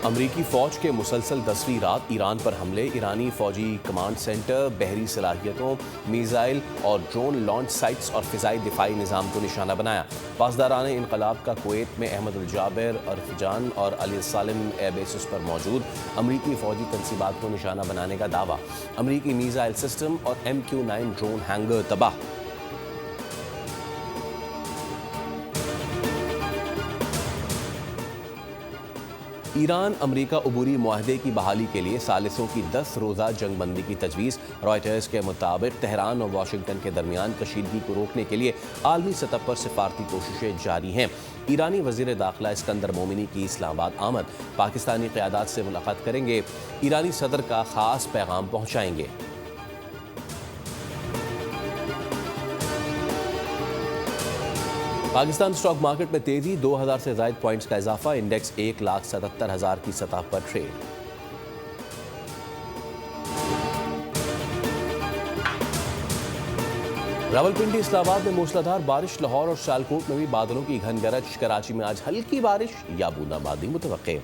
امریکی فوج کے مسلسل 10ویں رات ایران پر حملے، ایرانی فوجی کمانڈ سینٹر، بحری صلاحیتوں، میزائل اور ڈرون لانچ سائٹس اور فضائی دفاعی نظام کو نشانہ بنایا۔ پاسداران انقلاب کا کویت میں احمد الجابر، عرفجان اور علی السالم ایئر بیسز پر موجود امریکی فوجی تنصیبات کو نشانہ بنانے کا دعویٰ۔ امریکی میزائل سسٹم اور MQ-9 ڈرون ہینگر تباہ۔ ایران امریکہ عبوری معاہدے کی بحالی کے لیے ثالثوں کی 10 روزہ جنگ بندی کی تجویز۔ رائٹرز کے مطابق تہران اور واشنگٹن کے درمیان کشیدگی کو روکنے کے لیے عالمی سطح پر سفارتی کوششیں جاری ہیں۔ ایرانی وزیر داخلہ اسکندر مومنی کی اسلام آباد آمد، پاکستانی قیادات سے ملاقات کریں گے، ایرانی صدر کا خاص پیغام پہنچائیں گے۔ پاکستان اسٹاک مارکیٹ میں تیزی، 2000 سے زائد پوائنٹس کا اضافہ، انڈیکس 1,77,000 کی سطح پر ٹریڈ۔ راولپنڈی، اسلام آباد میں موسلادھار بارش، لاہور اور سیالکوٹ میں بھی بادلوں کی گھن گرج، کراچی میں آج ہلکی بارش یا بوندا باندی متوقع۔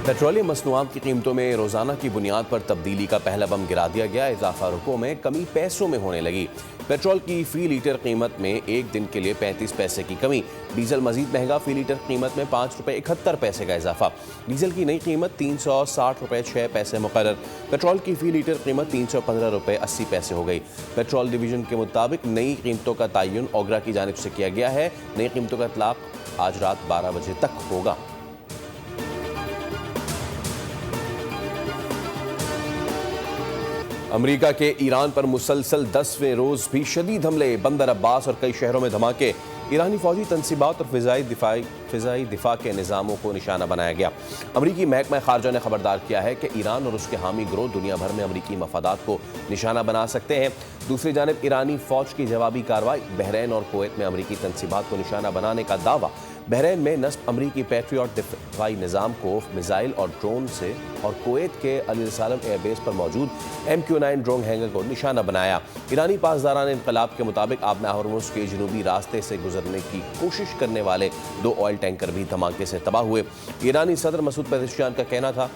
پیٹرولیم مصنوعات کی قیمتوں میں روزانہ کی بنیاد پر تبدیلی کا پہلا بم گرا دیا گیا، اضافہ روپوں میں، کمی پیسوں میں ہونے لگی۔ پیٹرول کی فی لیٹر قیمت میں ایک دن کے لیے 35 پیسے کی کمی، ڈیزل مزید مہنگا، فی لیٹر قیمت میں 5 روپے 71 پیسے کا اضافہ، ڈیزل کی نئی قیمت 360 روپے 6 پیسے مقرر، پیٹرول کی فی لیٹر قیمت 315 روپے 80 پیسے ہو گئی۔ پیٹرول ڈویژن کے مطابق نئی قیمتوں کا تعین اوگرا کی جانب سے کیا گیا ہے، نئی قیمتوں کا اطلاق آج رات 12 بجے تک ہوگا۔ امریکہ کے ایران پر مسلسل 10ویں روز بھی شدید حملے، بندر عباس اور کئی شہروں میں دھماکے، ایرانی فوجی تنصیبات اور فضائی دفاع کے نظاموں کو نشانہ بنایا گیا۔ امریکی محکمہ خارجہ نے خبردار کیا ہے کہ ایران اور اس کے حامی گروہ دنیا بھر میں امریکی مفادات کو نشانہ بنا سکتے ہیں۔ دوسری جانب ایرانی فوج کی جوابی کارروائی، بحرین اور کویت میں امریکی تنصیبات کو نشانہ بنانے کا دعویٰ، بحرین میں نصب امریکی پیٹریوٹ دفاعی نظام کو میزائل اور ڈرون سے، اور کویت کے علی السالم ایئر بیس پر موجود MQ-9 ڈرون ہینگر کو نشانہ بنایا۔ ایرانی پاسداران انقلاب کے مطابق آبِ ہرمز کے جنوبی راستے سے گزرنے کی کوشش کرنے والے 2 آئل ٹینکر بھی دھماکے سے تباہ ہوئے۔ ایرانی صدر مسعود پزشکیان کا کہنا تھا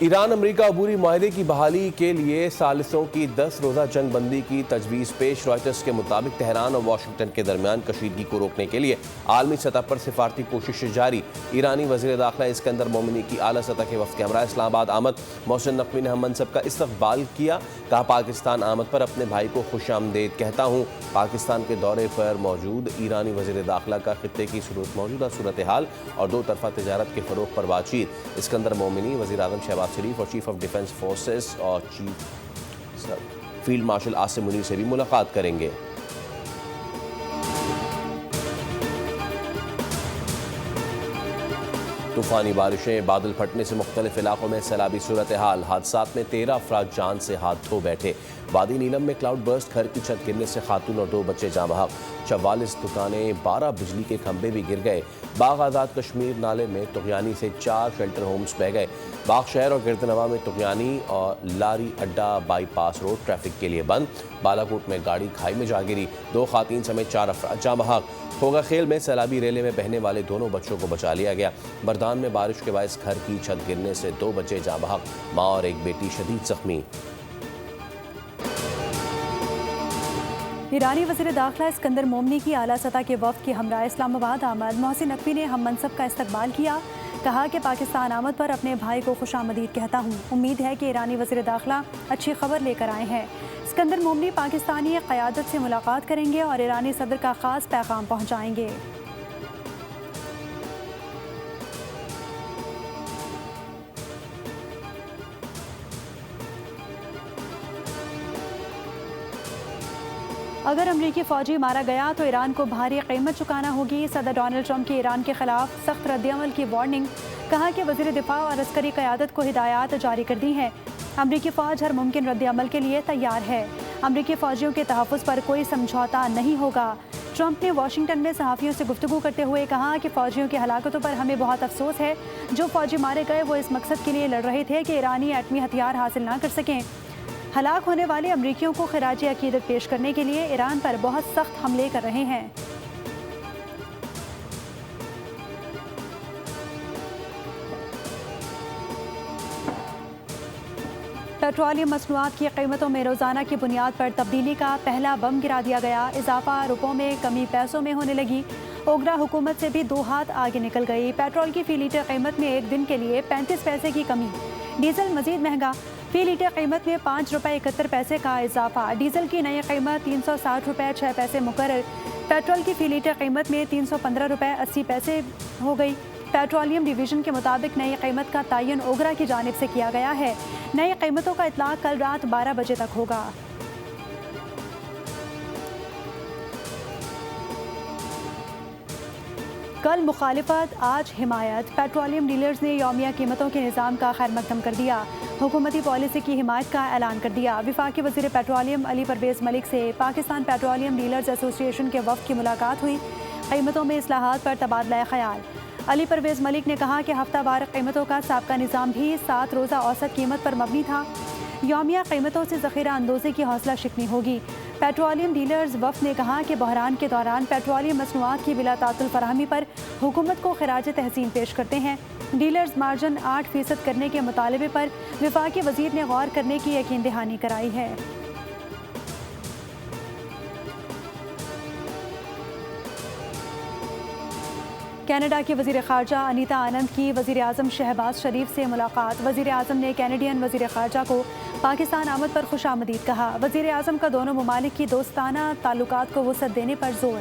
ایران امریکہ عبوری معاہدے کی بحالی کے لیے ثالثوں کی 10 روزہ جنگ بندی کی تجویز پیش۔ رائٹرز کے مطابق تہران اور واشنگٹن کے درمیان کشیدگی کو روکنے کے لیے عالمی سطح پر سفارتی کوششیں جاری۔ ایرانی وزیر داخلہ اسکندر مومنی کی اعلیٰ سطح کے وفد کے ہمراہ اسلام آباد آمد، محسن نقوی نے ہم منصب کا استقبال کیا، کہا پاکستان آمد پر اپنے بھائی کو خوش آمدید کہتا ہوں۔ پاکستان کے دورے پر موجود ایرانی وزیر داخلہ کا خطے کی موجودہ صورتحال اور 2 طرفہ تجارت کے فروغ پر بات چیت۔ اسکندر مومنی وزیر اعظم شہباز شریف اور چیف آف ڈیفنس فورسز اور فیلڈ مارشل عاصم منیر سے بھی ملاقات کریں گے۔ طوفانی بارشیں، بادل پھٹنے سے مختلف علاقوں میں سیلابی صورتحال، حادثات میں 13 افراد جان سے ہاتھ دھو بیٹھے۔ وادی نیلم میں کلاؤڈ برسٹ، گھر کی چھت گرنے سے خاتون اور 2 بچے جاں بحق، 44 دکانیں، 12 بجلی کے کھمبے بھی گر گئے۔ باغ آزاد کشمیر نالے میں طغیانی سے 4 شیلٹر ہومز بہہ گئے۔ باغ شہر اور گردنواں میں طغیانی اور لاری اڈا بائی پاس روڈ ٹریفک کے لیے بند۔ بالاکوٹ میں گاڑی کھائی میں جا گری، 2 خواتین سمیت 4 افراد جاں بحق۔ کھوگا خیل میں سیلابی ریلے میں بہنے والے دونوں بچوں کو بچا لیا گیا۔ بردان میں بارش کے باعث گھر کی چھت گرنے سے 2 بچے جاں بحق، ماں اور ایک بیٹی شدید زخمی۔ ایرانی وزیر داخلہ اسکندر مومنی کی اعلیٰ سطح کے وفد کے ہمراہ اسلام آباد آمد، محسن نقوی نے ہم منصب کا استقبال کیا، کہا کہ پاکستان آمد پر اپنے بھائی کو خوش آمدید کہتا ہوں، امید ہے کہ ایرانی وزیر داخلہ اچھی خبر لے کر آئے ہیں۔ اسکندر مومنی پاکستانی قیادت سے ملاقات کریں گے اور ایرانی صدر کا خاص پیغام پہنچائیں گے۔ اگر امریکی فوجی مارا گیا تو ایران کو بھاری قیمت چکانا ہوگی، صدر ڈونلڈ ٹرمپ کی ایران کے خلاف سخت رد عمل کی وارننگ، کہا کہ وزیر دفاع اور عسکری قیادت کو ہدایات جاری کر دی ہیں، امریکی فوج ہر ممکن رد عمل کے لیے تیار ہے۔ امریکی فوجیوں کے تحفظ پر کوئی سمجھوتا نہیں ہوگا۔ ٹرمپ نے واشنگٹن میں صحافیوں سے گفتگو کرتے ہوئے کہا کہ فوجیوں کی ہلاکتوں پر ہمیں بہت افسوس ہے۔ جو فوجی مارے گئے وہ اس مقصد کے لیے لڑ رہے تھے کہ ایرانی ایٹمی ہتھیار حاصل نہ کر سکیں۔ ہلاک ہونے والے امریکیوں کو خراج عقیدت پیش کرنے کے لیے ایران پر بہت سخت حملے کر رہے ہیں۔ پیٹرولیم مصنوعات کی قیمتوں میں روزانہ کی بنیاد پر تبدیلی کا پہلا بم گرا دیا گیا۔ اضافہ روپوں میں کمی پیسوں میں ہونے لگی۔ اوگرا حکومت سے بھی 2 ہاتھ آگے نکل گئی۔ پیٹرول کی فی لیٹر قیمت میں ایک دن کے لیے 35 پیسے کی کمی۔ ڈیزل مزید مہنگا، فی لیٹر قیمت میں 5 روپے 71 پیسے کا اضافہ۔ ڈیزل کی نئی قیمت 360 روپے 6 پیسے مقرر۔ پیٹرول کی فی لیٹر قیمت میں 315 روپے 80 پیسے ہو گئی۔ پیٹرولیم ڈویژن کے مطابق نئی قیمت کا تعین اوگرا کی جانب سے کیا گیا ہے۔ نئی قیمتوں کا اطلاق کل رات 12 بجے تک ہوگا۔ کل مخالفت، آج حمایت۔ پیٹرولیم ڈیلرز نے یومیہ قیمتوں کے نظام کا خیر مقدم کر دیا۔ حکومتی پالیسی کی حمایت کا اعلان کر دیا۔ وفاقی وزیر پیٹرولیم علی پرویز ملک سے پاکستان پیٹرولیم ڈیلرز ایسوسی ایشن کے وفد کی ملاقات ہوئی۔ قیمتوں میں اصلاحات پر تبادلہ خیال۔ علی پرویز ملک نے کہا کہ ہفتہ وار قیمتوں کا سابقہ نظام بھی 7 روزہ اوسط قیمت پر مبنی تھا۔ یومیہ قیمتوں سے ذخیرہ اندوزی کی حوصلہ شکنی ہوگی۔ پیٹرولیم ڈیلرز وفد نے کہا کہ بحران کے دوران پیٹرولیم مصنوعات کی بلا تعطل فراہمی پر حکومت کو خراج تحسین پیش کرتے ہیں۔ ڈیلرز مارجن 8% کرنے کے مطالبے پر وفاقی وزیر نے غور کرنے کی یقین دہانی کرائی ہے۔ کینیڈا کی وزیر خارجہ انیتا آنند کی وزیر اعظم شہباز شریف سے ملاقات۔ وزیر اعظم نے کینیڈین وزیر خارجہ کو پاکستان آمد پر خوش آمدید کہا۔ وزیر اعظم کا دونوں ممالک کی دوستانہ تعلقات کو وسعت دینے پر زور۔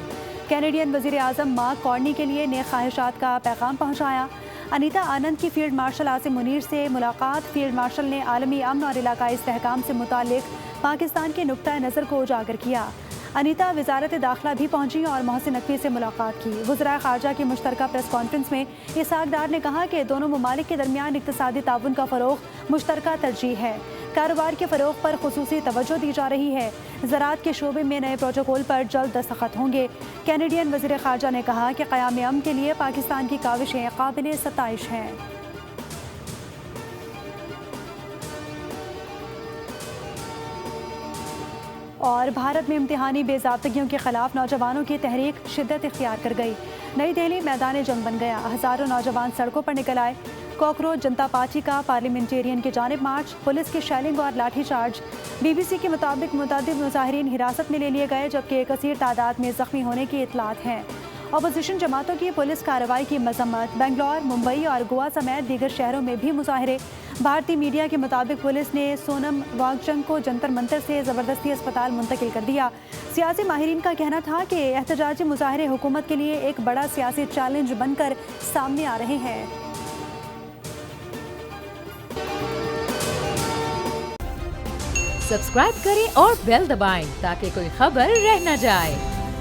کینیڈین وزیر اعظم مارک کارنی کے لیے نیک خواہشات کا پیغام پہنچایا۔ انیتا آنند کی فیلڈ مارشل عاصم منیر سے ملاقات۔ فیلڈ مارشل نے عالمی امن اور علاقائی استحکام سے متعلق پاکستان کے نقطہ نظر کو اجاگر کیا۔ انیتا وزارت داخلہ بھی پہنچی اور محسن نقوی سے ملاقات کی۔ وزرائے خارجہ کی مشترکہ پریس کانفرنس میں اسحاق ڈار نے کہا کہ دونوں ممالک کے درمیان اقتصادی تعاون کا فروغ مشترکہ ترجیح ہے۔ کاروبار کے فروغ پر خصوصی توجہ دی جا رہی ہے۔ زراعت کے شعبے میں نئے پروٹوکول پر جلد دستخط ہوں گے۔ کینیڈین وزیر خارجہ نے کہا کہ قیام امن کے لیے پاکستان کی کاوشیں قابل ستائش ہیں۔ اور بھارت میں امتحانی بے ضابطگیوں کے خلاف نوجوانوں کی تحریک شدت اختیار کر گئی۔ نئی دہلی میدان جنگ بن گیا۔ ہزاروں نوجوان سڑکوں پر نکل آئے۔ کاکروچ جنتا پارٹی کا پارلیمنٹیرین کی جانب مارچ، پولیس کی شیلنگ اور لاٹھی چارج۔ بی بی سی کے مطابق متعدد مظاہرین حراست میں لے لیے گئے جبکہ کثیر تعداد میں زخمی ہونے کی اطلاعات ہیں۔ اپوزیشن جماعتوں کی پولیس کارروائی کی مذمت۔ بنگلور، ممبئی اور گوا سمیت دیگر شہروں میں بھی مظاہرے۔ بھارتی میڈیا کے مطابق پولیس نے سونم واگچنگ کو جنتر منتر سے زبردستی اسپتال منتقل کر دیا۔ سیاسی ماہرین کا کہنا تھا کہ احتجاجی مظاہرے حکومت کے لیے ایک بڑا سیاسی چیلنج بن کر سامنے آ رہے ہیں۔ سبسکرائب کریں اور بیل دبائیں تاکہ کوئی خبر رہ نہ جائے۔